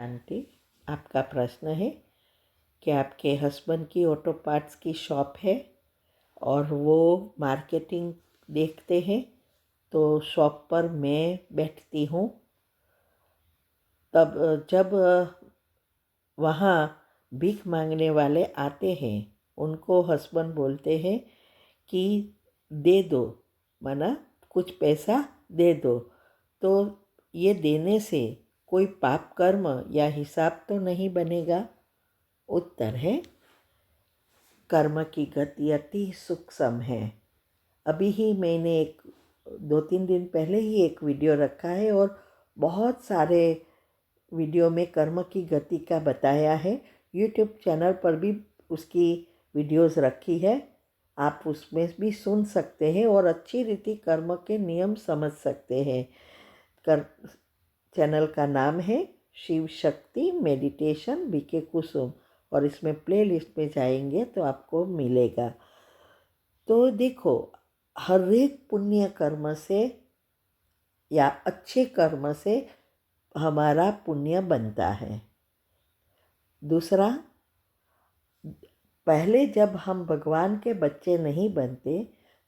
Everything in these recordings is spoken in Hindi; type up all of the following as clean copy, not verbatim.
आंटी, आपका प्रश्न है कि आपके हस्बैंड की ऑटो पार्ट्स की शॉप है और वो मार्केटिंग देखते हैं, तो शॉप पर मैं बैठती हूँ। तब जब वहाँ भीख मांगने वाले आते हैं, उनको हस्बैंड बोलते हैं कि दे दो, माना कुछ पैसा दे दो। तो ये देने से कोई पाप कर्म या हिसाब तो नहीं बनेगा? उत्तर है, कर्म की गति अति सूक्ष्म है। अभी ही मैंने 2-3 दिन पहले ही एक वीडियो रखा है और बहुत सारे वीडियो में कर्म की गति का बताया है। यूट्यूब चैनल पर भी उसकी वीडियोस रखी है, आप उसमें भी सुन सकते हैं और अच्छी रीति कर्म के नियम समझ सकते हैं। चैनल का नाम है शिव शक्ति मेडिटेशन बीके कुसुम और इसमें प्लेलिस्ट में जाएंगे तो आपको मिलेगा। तो देखो, हर एक पुण्य कर्म से या अच्छे कर्म से हमारा पुण्य बनता है। दूसरा, पहले जब हम भगवान के बच्चे नहीं बनते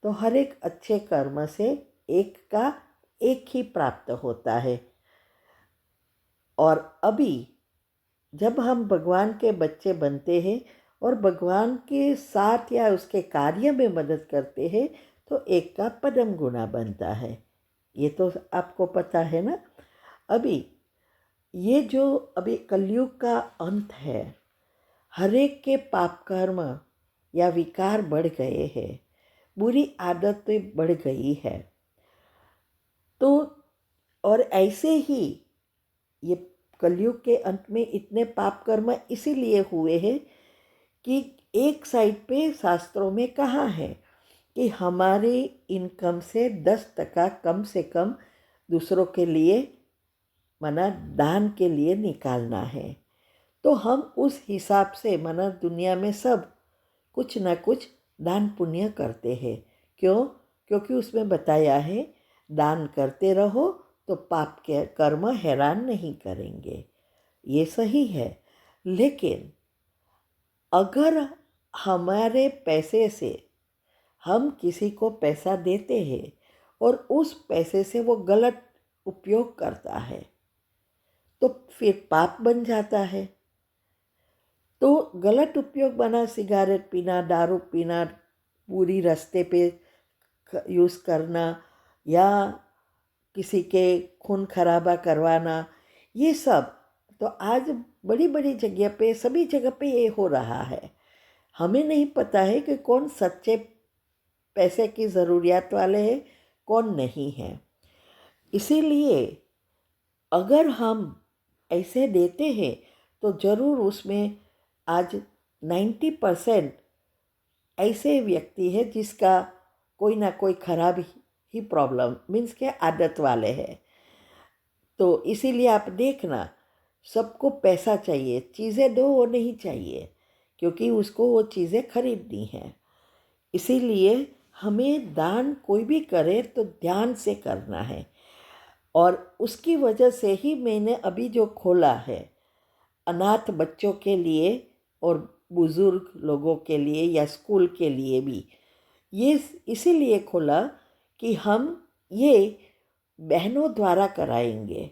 तो हर एक अच्छे कर्म से एक का एक ही प्राप्त होता है, और अभी जब हम भगवान के बच्चे बनते हैं और भगवान के साथ या उसके कार्य में मदद करते हैं तो एक का पदम गुना बनता है। ये तो आपको पता है ना। अभी ये जो अभी कलयुग का अंत है, हर एक के पाप कर्म या विकार बढ़ गए हैं, बुरी आदतें बढ़ गई है। तो और ऐसे ही ये कलयुग के अंत में इतने पाप कर्म इसीलिए हुए हैं कि एक साइड पे शास्त्रों में कहा है कि हमारी इनकम से 10% कम से कम दूसरों के लिए, माना दान के लिए निकालना है। तो हम उस हिसाब से, माना दुनिया में सब कुछ ना कुछ दान पुण्य करते हैं। क्यों? क्योंकि उसमें बताया है दान करते रहो तो पाप के कर्म हैरान नहीं करेंगे। ये सही है, लेकिन अगर हमारे पैसे से हम किसी को पैसा देते हैं और उस पैसे से वो गलत उपयोग करता है तो फिर पाप बन जाता है। तो गलत उपयोग बना सिगारेट पीना, दारू पीना, पूरी रास्ते पे यूज़ करना या किसी के खून खराबा करवाना, ये सब तो आज बड़ी बड़ी जगह पे, सभी जगह पे ये हो रहा है। हमें नहीं पता है कि कौन सच्चे पैसे की ज़रूरियात वाले हैं, कौन नहीं है। इसीलिए अगर हम ऐसे देते हैं तो ज़रूर उसमें आज 90% ऐसे व्यक्ति है जिसका कोई ना कोई खराब ही प्रॉब्लम, मीन्स के आदत वाले हैं। तो इसीलिए आप देखना, सबको पैसा चाहिए, चीज़ें दो वो नहीं चाहिए, क्योंकि उसको वो चीज़ें खरीदनी हैं। इसीलिए हमें दान कोई भी करे तो ध्यान से करना है। और उसकी वजह से ही मैंने अभी जो खोला है, अनाथ बच्चों के लिए और बुज़ुर्ग लोगों के लिए या स्कूल के लिए भी, ये इसीलिए खोला कि हम ये बहनों द्वारा कराएंगे।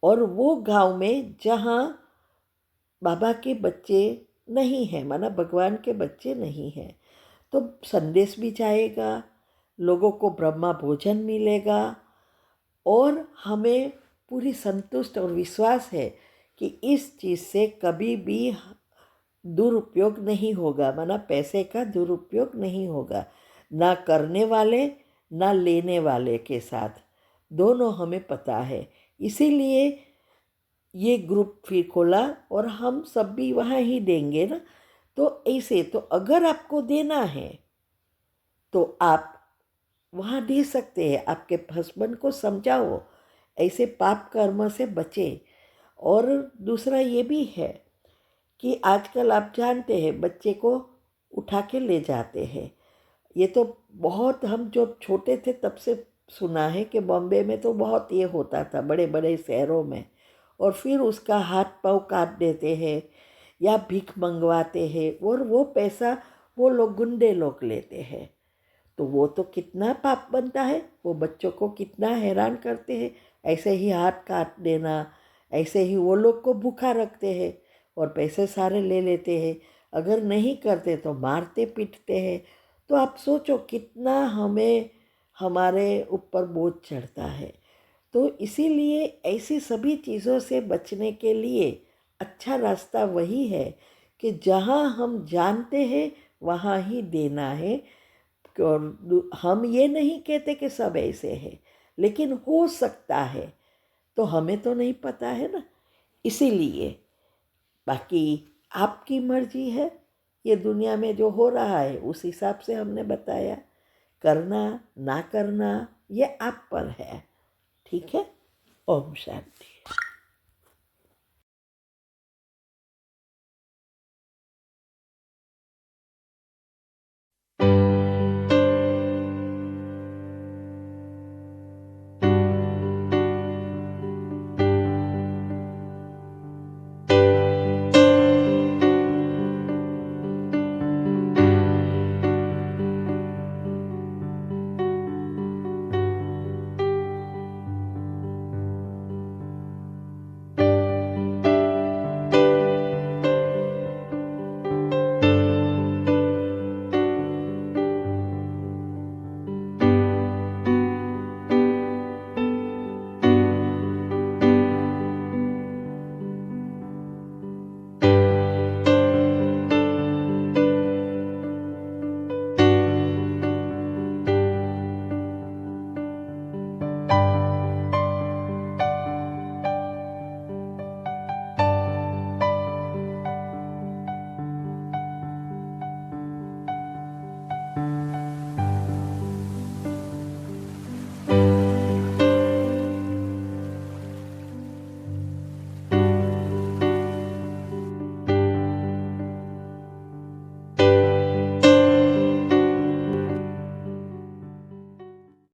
और वो गांव में जहाँ बाबा के बच्चे नहीं हैं, माना भगवान के बच्चे नहीं हैं, तो संदेश भी जाएगा, लोगों को ब्रह्मा भोजन मिलेगा और हमें पूरी संतुष्ट और विश्वास है कि इस चीज़ से कभी भी दुरुपयोग नहीं होगा, माना पैसे का दुरुपयोग नहीं होगा, ना करने वाले ना लेने वाले के साथ, दोनों हमें पता है। इसीलिए ये ग्रुप फिर खोला और हम सब भी वहाँ ही देंगे ना। तो ऐसे तो अगर आपको देना है तो आप वहाँ दे सकते हैं। आपके हस्बैंड को समझाओ ऐसे पाप कर्म से बचे। और दूसरा ये भी है कि आजकल आप जानते हैं बच्चे को उठा के ले जाते हैं। ये तो बहुत, हम जब छोटे थे तब से सुना है कि बॉम्बे में तो बहुत ये होता था, बड़े बड़े शहरों में। और फिर उसका हाथ पाँव काट देते हैं या भीख मंगवाते हैं और वो पैसा वो लोग गुंडे लोग लेते हैं, तो वो तो कितना पाप बनता है। वो बच्चों को कितना हैरान करते हैं, ऐसे ही हाथ काट देना, ऐसे ही वो लोग को भूखा रखते हैं और पैसे सारे ले लेते हैं। अगर नहीं करते तो मारते पीटते हैं। तो आप सोचो कितना हमें हमारे ऊपर बोझ चढ़ता है। तो इसीलिए ऐसी सभी चीज़ों से बचने के लिए अच्छा रास्ता वही है कि जहाँ हम जानते हैं वहाँ ही देना है। और हम ये नहीं कहते कि सब ऐसे हैं, लेकिन हो सकता है, तो हमें तो नहीं पता है ना। इसीलिए बाकी आपकी मर्जी है, ये दुनिया में जो हो रहा है उस हिसाब से हमने बताया। करना ना करना ये आप पर है। ठीक है। ओम शांति।